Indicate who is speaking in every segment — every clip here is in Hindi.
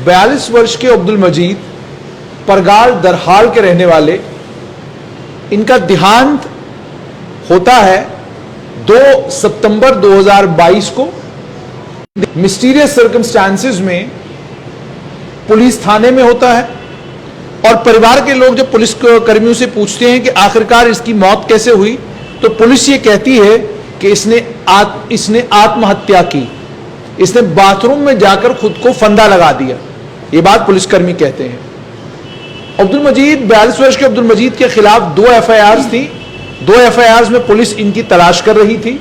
Speaker 1: 42 वर्ष के अब्दुल मजीद परगाल दरहाल के रहने वाले, इनका देहांत होता है 2 सितंबर 2022 को। मिस्टीरियस सर्कमस्टांसेस में पुलिस थाने में होता है और परिवार के लोग जब पुलिस कर्मियों से पूछते हैं कि आखिरकार इसकी मौत कैसे हुई, तो पुलिस ये कहती है कि इसने आत्महत्या की, इसने बाथरूम में जाकर खुद को फंदा लगा दिया। ये बात पुलिसकर्मी कहते हैं। अब्दुल मजीद 42 वर्ष के अब्दुल मजीद के खिलाफ 2 FIRs थी। 2 FIRs में पुलिस इनकी तलाश कर रही थी।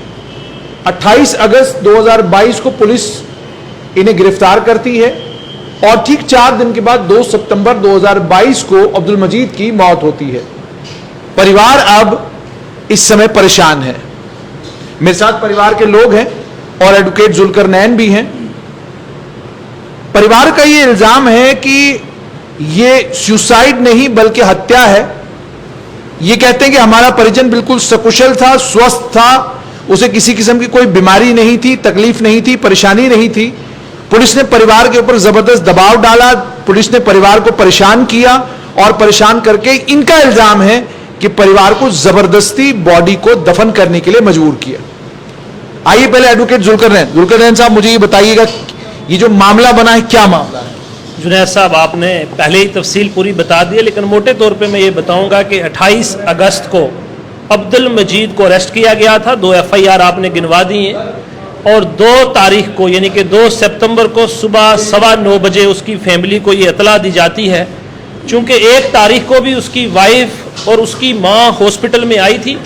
Speaker 1: 28 अगस्त 2022 को पुलिस इन्हें गिरफ्तार करती है और ठीक 4 दिन के बाद 2 सितंबर 2022 को अब्दुल मजीद की मौत होती है। परिवार अब इस समय परेशान है। मेरे साथ परिवार के लोग हैं और एडवोकेट जुल्करनैन भी हैं। परिवार का ये इल्जाम है कि ये सुसाइड नहीं बल्कि हत्या है। ये कहते हैं कि हमारा परिजन बिल्कुल सकुशल था, स्वस्थ था, उसे किसी किस्म की कोई बीमारी नहीं थी, तकलीफ नहीं थी, परेशानी नहीं थी। पुलिस ने परिवार के ऊपर जबरदस्त दबाव डाला, पुलिस ने परिवार को परेशान किया और परेशान करके इनका इल्जाम है कि परिवार को जबरदस्ती बॉडी को दफन करने के लिए मजबूर किया। आइए पहले एडवोकेट जुल्करनैन साहब मुझे ये बताइएगा, ये जो मामला बना है क्या मामला है?
Speaker 2: जुनैद साहब, आपने पहले ही तफसील पूरी बता दी है, लेकिन मोटे तौर पे मैं ये बताऊंगा कि 28 अगस्त को अब्दुल मजीद को अरेस्ट किया गया था। 2 FIR आपने गिनवा दी हैं और 2 तारीख को यानी कि 2 सितंबर को सुबह 9:15 बजे उसकी फैमिली को ये इतला दी जाती है। चूँकि 1 तारीख को भी उसकी वाइफ और उसकी माँ हॉस्पिटल में आई थी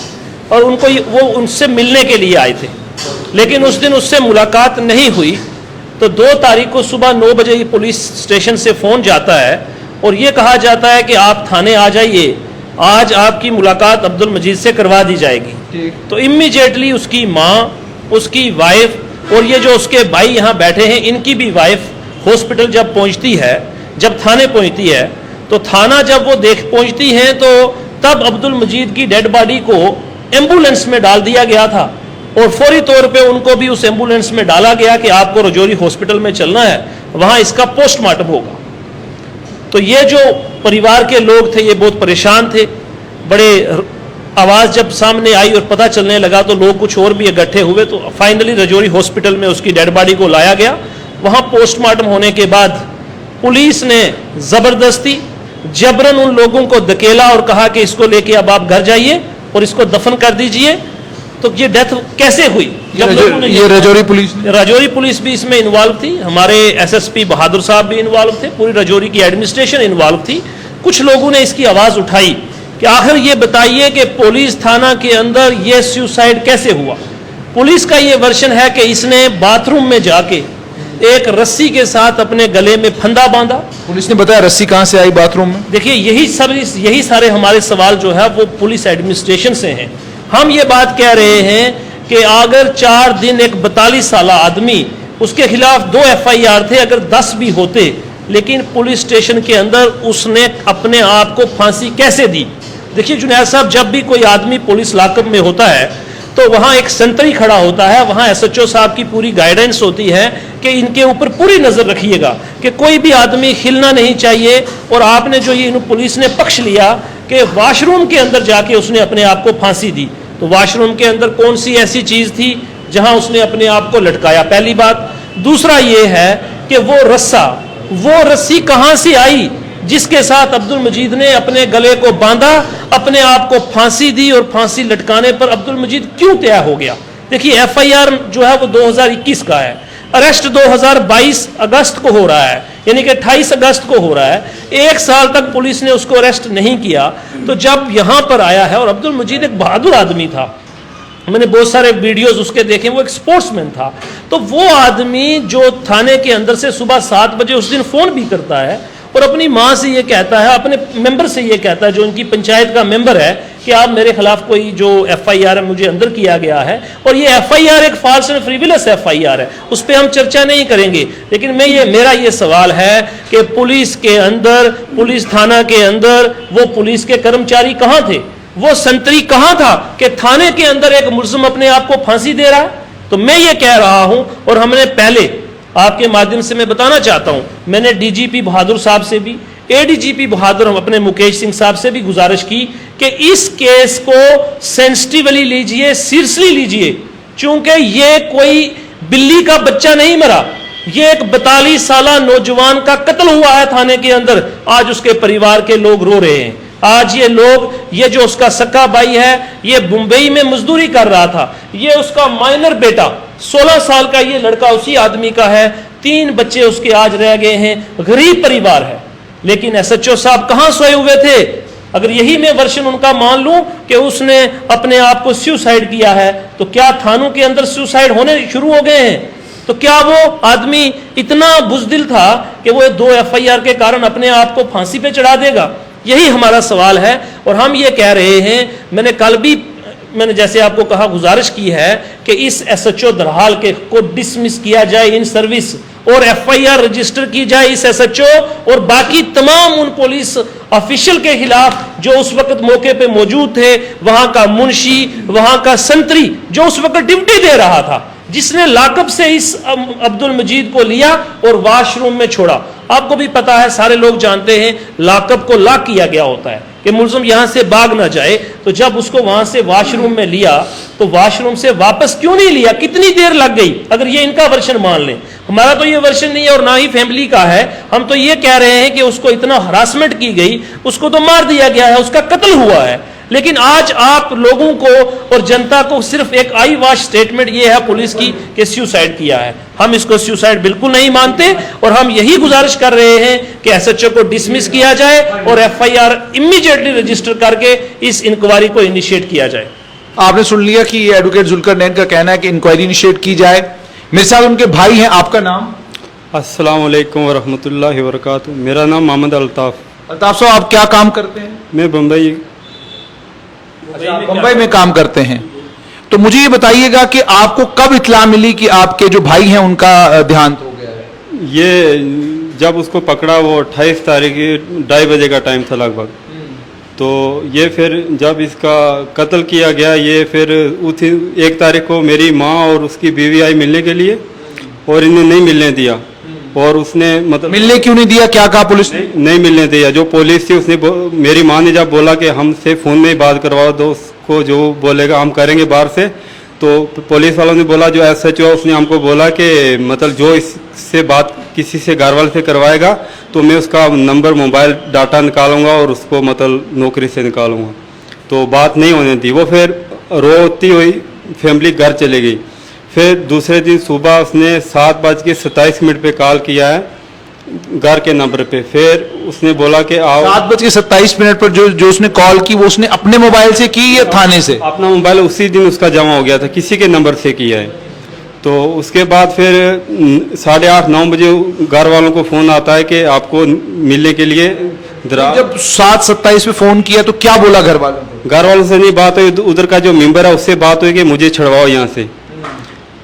Speaker 2: और वो उनसे मिलने के लिए आए थे, लेकिन उस दिन उससे मुलाकात नहीं हुई। तो 2 तारीख को सुबह 9 बजे ही पुलिस स्टेशन से फ़ोन जाता है और ये कहा जाता है कि आप थाने आ जाइए, आज आपकी मुलाकात अब्दुल मजीद से करवा दी जाएगी। तो इमीडिएटली उसकी माँ, उसकी वाइफ और ये जो उसके भाई यहाँ बैठे हैं, इनकी भी वाइफ हॉस्पिटल जब पहुँचती है, जब थाने पहुँचती है, तो थाना जब वो पहुँचती हैं तो तब अब्दुल मजीद की डेड बॉडी को एम्बुलेंस में डाल दिया गया था और फौरी तौर पे उनको भी उस एम्बुलेंस में डाला गया कि आपको रजौरी हॉस्पिटल में चलना है, वहाँ इसका पोस्टमार्टम होगा। तो ये जो परिवार के लोग थे ये बहुत परेशान थे। बड़े आवाज़ जब सामने आई और पता चलने लगा तो लोग कुछ और भी इकट्ठे हुए, तो फाइनली रजौरी हॉस्पिटल में उसकी डेड बॉडी को लाया गया। वहाँ पोस्टमार्टम होने के बाद पुलिस ने ज़बरदस्ती जबरन उन लोगों को धकेला और कहा कि इसको लेके अब आप घर जाइए और इसको दफन कर दीजिए। तो ये डेथ कैसे हुई? जब ये रजौरी पुलिस भी इसमें इन्वॉल्व थी, हमारे SSP बहादुर साहब भी इन्वॉल्व थे, पूरी रजौरी की एडमिनिस्ट्रेशन इन्वॉल्व थी। कुछ लोगों ने इसकी आवाज़ उठाई कि आखिर ये बताइए कि पुलिस थाना के अंदर ये सुसाइड कैसे हुआ। पुलिस का ये वर्जन है कि इसने बाथरूम में जाके एक रस्सी के साथ अपने गले में फंदा बांधा।
Speaker 1: पुलिस ने बताया रस्सी कहां से आई बाथरूम में?
Speaker 2: देखिए, यही सारे हमारे सवाल जो है वो पुलिस एडमिनिस्ट्रेशन से हैं। हम ये बात कह रहे हैं कि अगर 4 दिन एक 42 साल आदमी, उसके खिलाफ 2 FIR थे, अगर 10 भी होते, लेकिन पुलिस स्टेशन के अंदर उसने अपने आप को फांसी कैसे दी? देखिए जुनैद साहब, जब भी कोई आदमी पुलिस लाकअप में होता है तो वहाँ एक संतरी खड़ा होता है, वहाँ SHO साहब की पूरी गाइडेंस होती है कि इनके ऊपर पूरी नज़र रखिएगा कि कोई भी आदमी हिलना नहीं चाहिए। और आपने जो ये पुलिस ने पक्ष लिया कि वॉशरूम के अंदर जाके उसने अपने आप को फांसी दी, तो वॉशरूम के अंदर कौन सी ऐसी चीज़ थी जहाँ उसने अपने आप को लटकाया? पहली बात। दूसरा ये है कि वो रस्सी कहाँ से आई जिसके साथ अब्दुल मजीद ने अपने गले को बांधा, अपने आप को फांसी दी और फांसी लटकाने पर अब्दुल मजीद क्यों तय हो गया? देखिए, FIR जो है वो 2021 का है, अरेस्ट 2022 अगस्त को हो रहा है, यानी कि 28 अगस्त को हो रहा है। 1 साल तक पुलिस ने उसको अरेस्ट नहीं किया। तो जब यहाँ पर आया है, और अब्दुल मजीद एक बहादुर आदमी था, मैंने बहुत सारे वीडियोस उसके देखे, वो एक स्पोर्ट्समैन था। तो वो आदमी जो थाने के अंदर से सुबह 7 बजे उस दिन फ़ोन भी करता है और अपनी माँ से ये कहता है, अपने मेंबर से ये कहता है जो उनकी पंचायत का मेंबर है, कि आप मेरे खिलाफ कोई जो FIR है मुझे अंदर किया गया है, और ये FIR एक फॉल्स एंड फ्रिवलेस FIR है, उस पर हम चर्चा नहीं करेंगे। लेकिन मेरा ये सवाल है कि पुलिस के अंदर, पुलिस थाना के अंदर वो पुलिस के कर्मचारी कहाँ थे? वो संतरी कहाँ था कि थाने के अंदर एक मुल्जिम अपने आप को फांसी दे रहा है? तो मैं ये कह रहा हूँ, और हमने पहले आपके माध्यम से मैं बताना चाहता हूं, मैंने डीजीपी बहादुर साहब से भी, एडीजीपी बहादुर हम अपने मुकेश सिंह साहब से भी गुजारिश की कि इस केस को सेंसिटिवली लीजिए, सीरियसली लीजिए, क्योंकि ये कोई बिल्ली का बच्चा नहीं मरा, ये एक 42 साल नौजवान का कत्ल हुआ है थाने के अंदर। आज उसके परिवार के लोग रो रहे हैं। आज ये लोग, ये जो उसका सक्का भाई है, ये मुंबई में मजदूरी कर रहा था, ये उसका माइनर बेटा 16 साल का ये लड़का उसी आदमी का है, 3 बच्चे उसके आज रह गए हैं, गरीब परिवार है। लेकिन एसएचओ साहब कहां सोए हुए थे? अगर यही मैं वर्षन उनका मान लूं कि उसने अपने आप को सुसाइड किया है, तो क्या थानों के अंदर सुसाइड होने शुरू हो गए हैं? तो क्या वो आदमी इतना बुजदिल था कि वो 2 एफआईआर के कारण अपने आप को फांसी पे चढ़ा देगा? यही हमारा सवाल है। और हम ये कह रहे हैं, मैंने जैसे आपको कहा, गुजारिश की है कि इस एसएचओ दरहाल के को डिसमिस किया जाए इन सर्विस और एफआईआर रजिस्टर की जाए इस एसएचओ और बाकी तमाम उन पुलिस ऑफिशियल के खिलाफ जो उस वक्त मौके पे मौजूद थे, वहां का मुंशी, वहां का संतरी जो उस वक्त ड्यूटी दे रहा था, जिसने लाकअप से इस अब्दुल मजीद को लिया और वॉशरूम में छोड़ा। आपको भी पता है, सारे लोग जानते हैं, लाकअप को लॉक किया गया होता है कि मुलजिम यहां से भाग ना जाए। तो जब उसको वहां से वॉशरूम में लिया, तो वॉशरूम से वापस क्यों नहीं लिया? कितनी देर लग गई? अगर ये इनका वर्षन मान लें, हमारा तो ये वर्षन नहीं है और ना ही फैमिली का है। हम तो ये कह रहे हैं कि उसको इतना हरासमेंट की गई, उसको तो मार दिया गया है, उसका कत्ल हुआ है। लेकिन आज आप लोगों को और जनता को सिर्फ एक आई वॉश स्टेटमेंट ये है पुलिस की कि सुसाइड किया है। हम इसको सुसाइड बिल्कुल नहीं मानते और हम यही गुजारिश कर रहे हैं कि एसएचओ को डिसमिस किया जाए और एफआईआर इमीडिएटली रजिस्टर करके इस इंक्वायरी को इनिशिएट किया जाए।
Speaker 1: आपने सुन लिया कि एडवोकेट जुल्करनैन का कहना है कि इंक्वायरी इनिशिएट की जाए। मेरे साथ उनके भाई हैं, आपका नाम?
Speaker 3: अस्सलाम वालेकुम वरहमतुल्लाहि वबरकातुहू। मेरा नाम मोहम्मद अल्ताफ।
Speaker 1: अल्ताफ साहब, आप क्या काम करते हैं?
Speaker 3: मैं बम्बई
Speaker 1: मुंबई में काम करते हैं। तो मुझे ये बताइएगा कि आपको कब इत्तला मिली कि आपके जो भाई हैं उनका देहांत हो गया है?
Speaker 3: ये जब उसको पकड़ा, वो 28 तारीख 2:30 बजे का टाइम था लगभग। तो ये फिर जब इसका कत्ल किया गया, ये फिर उसी 1 तारीख को मेरी माँ और उसकी बीवी आई मिलने के लिए और इन्हें नहीं मिलने दिया। और उसने मतलब
Speaker 1: मिलने क्यों नहीं दिया? क्या कहा पुलिस ने?
Speaker 3: नहीं मिलने दिया। जो पुलिस थी उसने मेरी माँ ने जब बोला कि हमसे फ़ोन में ही बात करवाओ, दोस्त को जो बोलेगा हम करेंगे बाहर से, तो पुलिस वालों ने बोला, जो एसएचओ उसने हमको बोला कि मतलब जो इससे बात किसी से घर वाले से करवाएगा तो मैं उसका नंबर, मोबाइल डाटा निकालूंगा और उसको मतलब नौकरी से निकालूंगा। तो बात नहीं होने दी। वो फिर रोती हुई फैमिली घर चली गई। फिर दूसरे दिन सुबह उसने 7:27 पे कॉल किया है घर के नंबर पे। फिर उसने बोला कि आओ।
Speaker 1: 7:27 पर जो उसने कॉल की, वो उसने अपने मोबाइल से की या थाने से?
Speaker 3: अपना मोबाइल उसी दिन उसका जमा हो गया था, किसी के नंबर से किया है। तो उसके बाद फिर 8:30-9 बजे घर वालों को फ़ोन आता है कि आपको मिलने के लिए।
Speaker 1: जब 7:27 पे फोन किया तो क्या बोला घर वालों को?
Speaker 3: घर वालों से नहीं बात हुई, उधर का जो मेंबर है उससे बात हुई कि मुझे छुड़वाओ यहाँ से।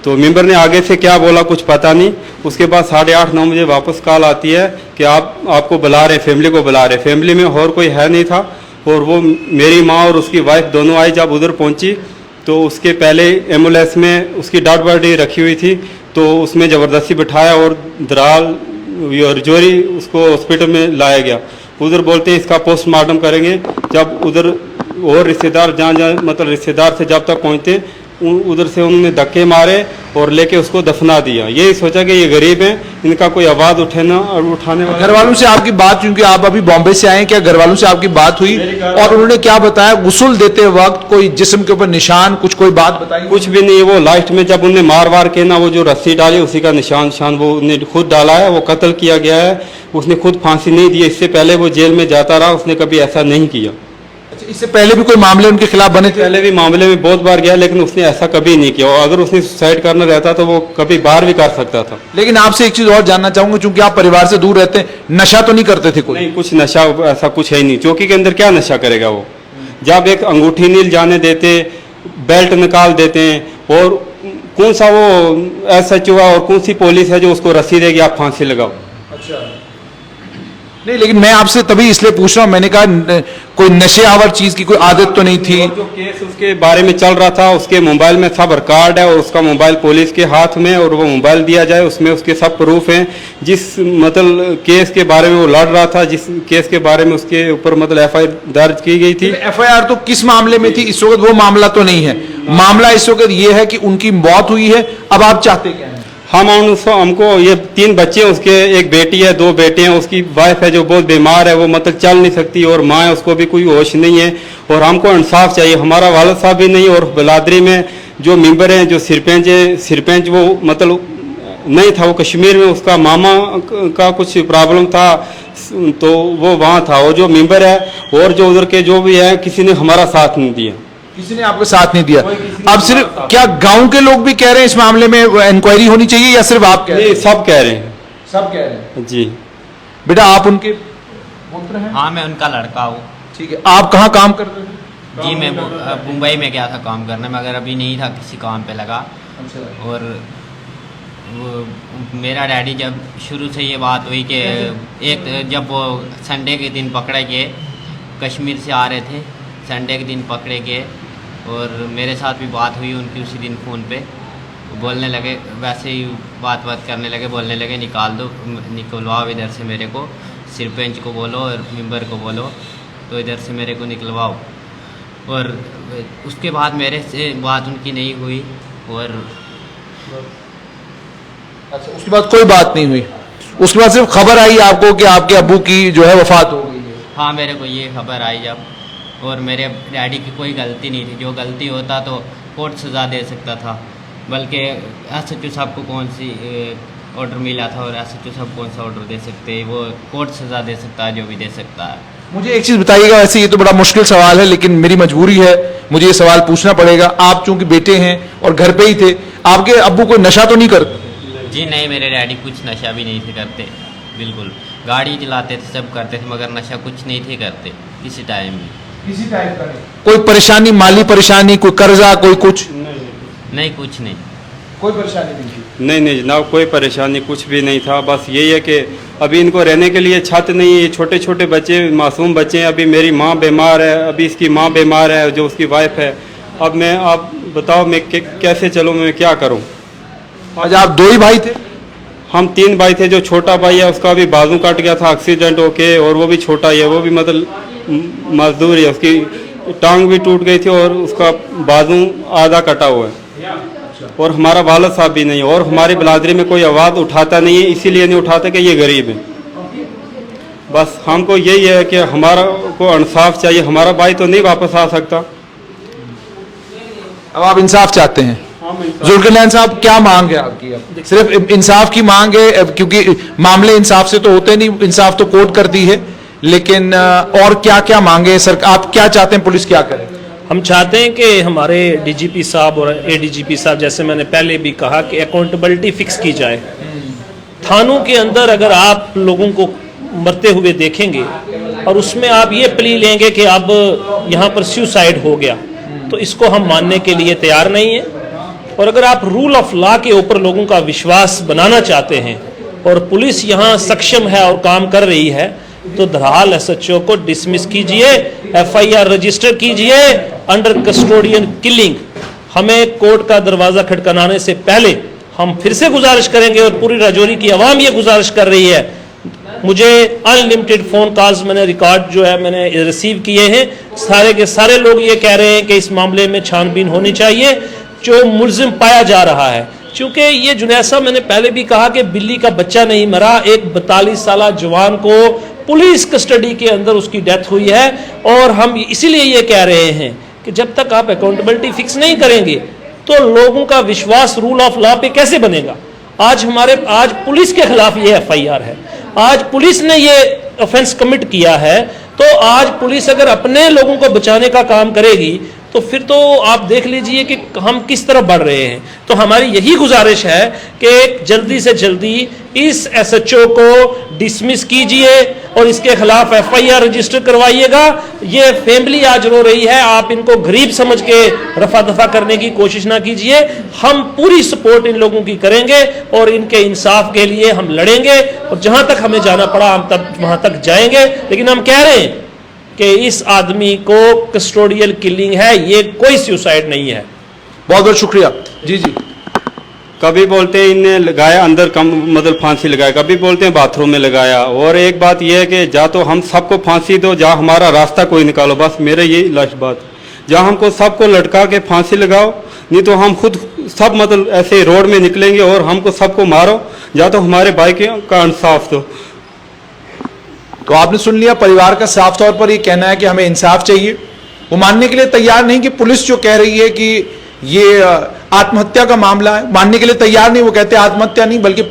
Speaker 3: तो मेंबर ने आगे से क्या बोला कुछ पता नहीं। उसके बाद 8:30-9 बजे वापस कॉल आती है कि आपको बुला रहे, फैमिली को बुला रहे। फैमिली में और कोई है नहीं था और वो मेरी माँ और उसकी वाइफ दोनों आई। जब उधर पहुंची तो उसके पहले एम्बुलेंस में उसकी डेड बॉडी रखी हुई थी, तो उसमें ज़बरदस्ती बिठाया और दराल और जोरी उसको हॉस्पिटल में लाया गया। उधर बोलते हैं इसका पोस्टमार्टम करेंगे। जब उधर और रिश्तेदार जहाँ मतलब रिश्तेदार से जब तक पहुँचते, उधर से उन्होंने धक्के मारे और लेके उसको दफना दिया। यही सोचा कि ये गरीब हैं, इनका कोई आवाज़ उठाने वाला।
Speaker 1: घर वालों से आपकी बात, क्योंकि आप अभी बॉम्बे से आए हैं, क्या घर वालों से आपकी बात हुई और उन्होंने क्या बताया? गुस्ल देते वक्त कोई जिस्म के ऊपर निशान, कोई बात बताई?
Speaker 3: कुछ भी नहीं। वो लास्ट में जब उन्हें मार के ना वो जो रस्सी डाली उसी का निशान वो उन्हें खुद डाला है। वो कत्ल किया गया है, उसने खुद फांसी नहीं दी। इससे पहले वो जेल में जाता रहा, उसने कभी ऐसा नहीं किया।
Speaker 1: इससे पहले भी कोई मामले उनके खिलाफ बने थे?
Speaker 3: पहले भी मामले में बहुत बार गया, लेकिन उसने ऐसा कभी नहीं किया। और अगर उसने सुसाइड करना रहता तो वो कभी बाहर भी कर सकता था।
Speaker 1: लेकिन आपसे एक चीज और जानना चाहूंगा, क्योंकि आप परिवार से दूर रहते हैं, नशा तो नहीं करते थे कोई?
Speaker 3: नहीं, कुछ नशा ऐसा कुछ है ही नहीं। चौकी के अंदर क्या नशा करेगा वो? जब एक अंगूठी नील जाने देते, बेल्ट निकाल देते हैं। और कौन सा वो एसएचओ और कौन सी पुलिस है जो उसको रस्सी देगी आप फांसी लगाओ?
Speaker 1: अच्छा। नहीं, लेकिन मैं आपसे तभी इसलिए पूछ रहा हूं, मैंने कहा कोई नशे आवर चीज की कोई आदत तो नहीं थी।
Speaker 3: और जो केस उसके बारे में चल रहा था, उसके मोबाइल में सब रिकॉर्ड है और उसका मोबाइल पुलिस के हाथ में, और वो मोबाइल दिया जाए, उसमें उसके सब प्रूफ हैं। जिस मतलब केस के बारे में वो लड़ रहा था, जिस केस के बारे में उसके ऊपर मतलब FIR दर्ज की गई थी।
Speaker 1: FIR तो किस मामले में थी? इस वक्त वो मामला तो नहीं है। मामला इस वक्त ये है कि उनकी मौत हुई है। अब आप चाहते क्या हैं?
Speaker 3: हमको ये 3 बच्चे, उसके एक बेटी है, 2 बेटे हैं, उसकी वाइफ है जो बहुत बीमार है, वो मतलब चल नहीं सकती, और माँ है उसको भी कोई होश नहीं है, और हमको इंसाफ चाहिए। हमारा वालिद साहब भी नहीं, और बिलादरी में जो मेंबर हैं, जो सरपंच है, सरपंच वो मतलब नहीं था, वो कश्मीर में उसका मामा का कुछ प्रॉब्लम था तो वो वहाँ था, और जो मेंबर है और जो उधर के जो भी है, किसी ने हमारा साथ नहीं दिया।
Speaker 1: किसी ने आपको साथ नहीं दिया? अब सिर्फ क्या गांव के लोग भी कह रहे हैं इस मामले में इंक्वायरी होनी चाहिए, या सिर्फ आप कह रहे हैं?
Speaker 3: सब कह रहे हैं।
Speaker 1: सब कह रहे हैं।
Speaker 3: जी।
Speaker 1: बेटा आप उनके पुत्र हैं?
Speaker 4: हाँ, मैं उनका लड़का हूँ।
Speaker 1: ठीक है। आप कहाँ काम करते थे?
Speaker 4: जी, मैं मुंबई में गया था काम करने, मगर अभी नहीं था, किसी काम पे लगा। और वो मेरा डैडी, जब शुरू से ये बात हुई कि जब वो संडे के दिन पकड़े गए, कश्मीर से आ रहे थे, संडे के दिन पकड़े गए, और मेरे साथ भी बात हुई उनकी उसी दिन फ़ोन पे। बोलने लगे, वैसे ही बात करने लगे, बोलने लगे निकलवाओ इधर से मेरे को, सरपंच को बोलो और मेंबर को बोलो, तो इधर से मेरे को निकलवाओ। और उसके बाद मेरे से बात उनकी नहीं हुई, और
Speaker 1: अच्छा, उसके बाद कोई बात नहीं हुई? उसके बाद सिर्फ खबर आई आपको कि आपके अब्बू की जो है वफात हो गई है?
Speaker 4: हाँ, मेरे को ये खबर आई जब, और मेरे डैडी की कोई गलती नहीं थी। जो गलती होता तो कोर्ट सज़ा दे सकता था, बल्कि SHO साहब को कौन सी ऑर्डर मिला था, और SHO साहब कौन सा ऑर्डर दे सकते हैं? वो कोर्ट सज़ा दे सकता है, जो भी दे सकता है।
Speaker 1: मुझे एक चीज़ बताइएगा, वैसे ये तो बड़ा मुश्किल सवाल है, लेकिन मेरी मजबूरी है, मुझे ये सवाल पूछना पड़ेगा। आप चूंकि बेटे हैं और घर पे ही थे, आपके अब्बू कोई नशा तो नहीं करते?
Speaker 4: जी नहीं, मेरे डैडी कुछ नशा भी नहीं थे करते, बिल्कुल। गाड़ी चलाते थे, सब करते थे, मगर नशा कुछ नहीं थे करते किसी टाइम भी।
Speaker 1: किसी टाइप का नहीं? कोई परेशानी, माली परेशानी, कोई कर्जा, कोई कुछ?
Speaker 4: नहीं, कुछ नहीं,
Speaker 1: कोई परेशानी नहीं थी?
Speaker 3: नहीं जनाब, कोई परेशानी कुछ भी नहीं था। बस यही है कि अभी इनको रहने के लिए छत नहीं है, छोटे छोटे बच्चे, मासूम बच्चे हैं। अभी मेरी माँ बीमार है, अभी इसकी माँ बीमार है, जो उसकी वाइफ है। अब आप बताओ मैं कैसे चलूँ, मैं क्या करूँ?
Speaker 1: आज आप 2 ही भाई थे?
Speaker 3: हम 3 भाई थे। जो छोटा भाई है उसका भी बाजू कट गया था एक्सीडेंट होके, और वो भी छोटा ही है, वो भी मतलब मजदूर है, उसकी टांग भी टूट गई थी और उसका बाजू आधा कटा हुआ है। और हमारा वालिद साहब भी नहीं, और हमारी बिलादरी में कोई आवाज़ उठाता नहीं है, इसीलिए नहीं उठाता कि ये गरीब है। बस हमको यही है कि हमारा को इंसाफ चाहिए। हमारा भाई तो नहीं वापस आ सकता।
Speaker 1: अब आप इंसाफ चाहते हैं? जुल्फिकार साहब, क्या मांग है आपकी? अब सिर्फ इंसाफ की मांग है, क्योंकि मामले इंसाफ से तो होते नहीं, इंसाफ तो कोर्ट करती है, लेकिन और क्या क्या मांगे सर? आप क्या चाहते हैं पुलिस क्या करे?
Speaker 2: हम चाहते हैं कि हमारे DGP साहब और ADGP साहब, जैसे मैंने पहले भी कहा, कि अकाउंटेबिलिटी फिक्स की जाए। थानों के अंदर अगर आप लोगों को मरते हुए देखेंगे और उसमें आप ये प्ली लेंगे कि अब यहाँ पर सुसाइड हो गया, तो इसको हम मानने के लिए तैयार नहीं है। और अगर आप रूल ऑफ लॉ के ऊपर लोगों का विश्वास बनाना चाहते हैं और पुलिस यहाँ सक्षम है और काम कर रही है, तो बहरहाल SHO को डिसमिस कीजिए, FIR रजिस्टर कीजिए अंडर कस्टोडियन किलिंग। हमें कोर्ट का दरवाज़ा खटखटाने से पहले हम फिर से गुजारिश करेंगे, और पूरी राजौरी की आवाम ये गुजारिश कर रही है। मुझे अनलिमिटेड फ़ोन कॉल्स मैंने रिकॉर्ड जो है मैंने रिसीव किए हैं, सारे के सारे लोग ये कह रहे हैं कि इस मामले में छानबीन होनी चाहिए, जो मुल्जिम पाया जा रहा है। चूँकि ये जुनैद साहब, मैंने पहले भी कहा कि बिल्ली का बच्चा नहीं मरा, एक 42 साल जवान को पुलिस कस्टडी के अंदर उसकी डेथ हुई है। और हम इसीलिए ये कह रहे हैं कि जब तक आप अकाउंटेबिलिटी फिक्स नहीं करेंगे तो लोगों का विश्वास रूल ऑफ लॉ पे कैसे बनेगा? आज पुलिस के खिलाफ ये FIR है, आज पुलिस ने ये ऑफेंस कमिट किया है, तो आज पुलिस अगर अपने लोगों को बचाने का काम करेगी तो फिर तो आप देख लीजिए कि हम किस तरफ बढ़ रहे हैं। तो हमारी यही गुजारिश है कि जल्दी से जल्दी इस SHO को डिसमिस कीजिए, और इसके खिलाफ FIR रजिस्टर करवाइएगा। ये फैमिली आज रो रही है, आप इनको गरीब समझ के रफा दफा करने की कोशिश ना कीजिए। हम पूरी सपोर्ट इन लोगों की करेंगे और इनके इंसाफ के लिए हम लड़ेंगे और जहां तक हमें जाना पड़ा हम तब वहां तक जाएंगे। लेकिन हम कह रहे हैं कि इस आदमी को कस्टोडियल किलिंग है, ये कोई सुसाइड नहीं है।
Speaker 1: बहुत बहुत शुक्रिया। जी जी,
Speaker 3: कभी बोलते हैं इनने लगाया अंदर कम मतलब फांसी लगाया, कभी बोलते हैं बाथरूम में लगाया। और एक बात यह है कि जा तो हम सबको फांसी दो, जा हमारा रास्ता कोई निकालो, बस मेरे यही लास्ट बात। जहाँ हमको सबको लटका के फांसी लगाओ, नहीं तो हम खुद सब मतलब ऐसे रोड में निकलेंगे और हमको सबको मारो, या तो हमारे भाई का इंसाफ दो।
Speaker 1: तो आपने सुन लिया, परिवार का साफ तौर पर ये कहना है कि हमें इंसाफ चाहिए। वो मानने के लिए तैयार नहीं कि पुलिस जो कह रही है कि ये आत्महत्या का मामला है, मानने के लिए तैयार नहीं। वो कहते हैं आत्महत्या नहीं, बल्कि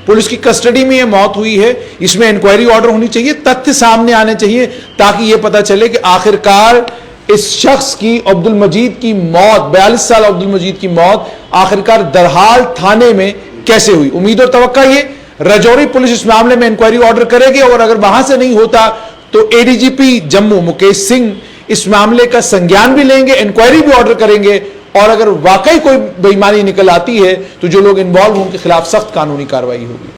Speaker 1: पुलिस की कस्टडी में ये मौत हुई है, इसमें इंक्वायरी ऑर्डर होनी चाहिए, तथ्य सामने आने चाहिए ताकि ये पता चले कि आखिरकार इस शख्स की, अब्दुल मजीद की मौत, 42 साल अब्दुल मजीद की मौत आखिरकार दरहाल थाने में कैसे हुई। उम्मीद और तवक्का ये राजौरी पुलिस इस मामले में इंक्वायरी ऑर्डर करेगी और अगर वहां से नहीं होता तो ADGP जम्मू मुकेश सिंह इस मामले का संज्ञान भी लेंगे, इंक्वायरी भी ऑर्डर करेंगे और अगर वाकई कोई बेईमानी निकल आती है तो जो लोग इन्वॉल्व हों उनके खिलाफ सख्त कानूनी कार्रवाई होगी।